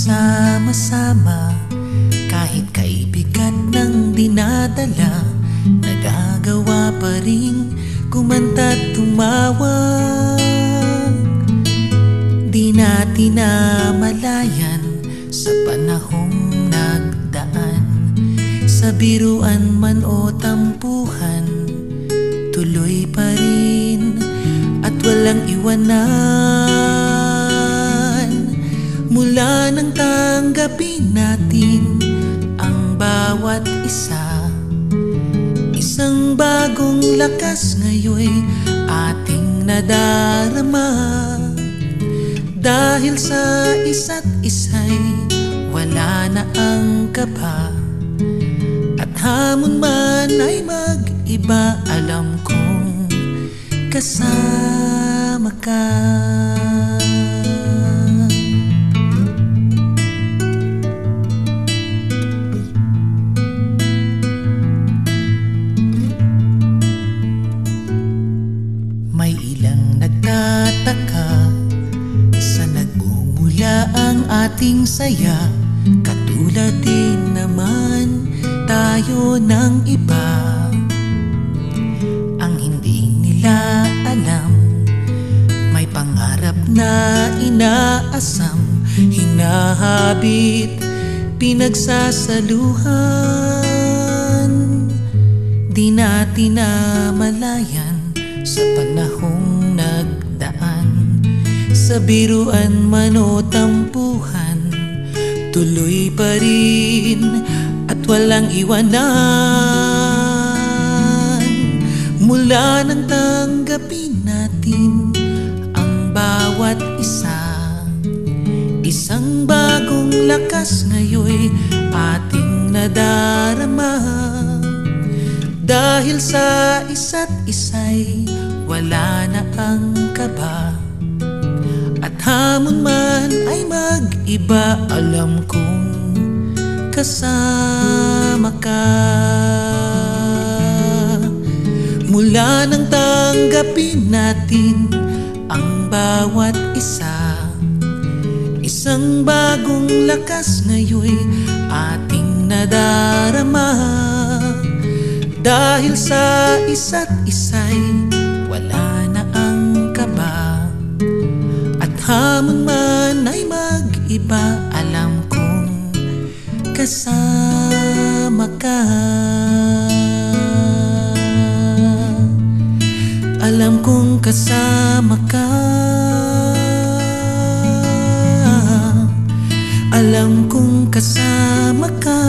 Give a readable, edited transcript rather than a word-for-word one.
magsama-sama. Kahit kaibigan ng dinadala, nagagawa pa rin kumanta't tumawag. Di natin namalayan sa panahong nagdaan, sa biruan man o tampuhan, tuloy pa rin at walang iwanan. Mula nang tanggapin natin ang bawat isa, isang bagong lakas ngayon'y ating nadarama. Dahil sa isa't isa'y wala na ang kaba, at hamon man ay mag-iba, alam kong kasama ka. May ilang nagtataka sa nagmumula ang ating saya, katulad din naman tayo ng iba. Ang hindi nila alam, may pangarap na inaasam, hinahabit, pinagsasaluhan. Di natin namalayan sa panahong nagdaan, sa biruan man o tampuhan, tuloy pa rin at walang iwanan. Mula nang tanggapin natin ang bawat isa, isang bagong lakas ngayon'y ating nadarama. Dahil sa isa't isa'y wala na ang kaba, at hamon man ay mag-iba, alam kong kasama ka. Mula nang tanggapin natin ang bawat isa, isang bagong lakas ngayon'y ating nadarama. Dahil sa isa't isa'y wala na ang kaba, at hamon man ay mag-iba, alam kong kasama ka. Alam kong kasama ka. Alam kong kasama ka.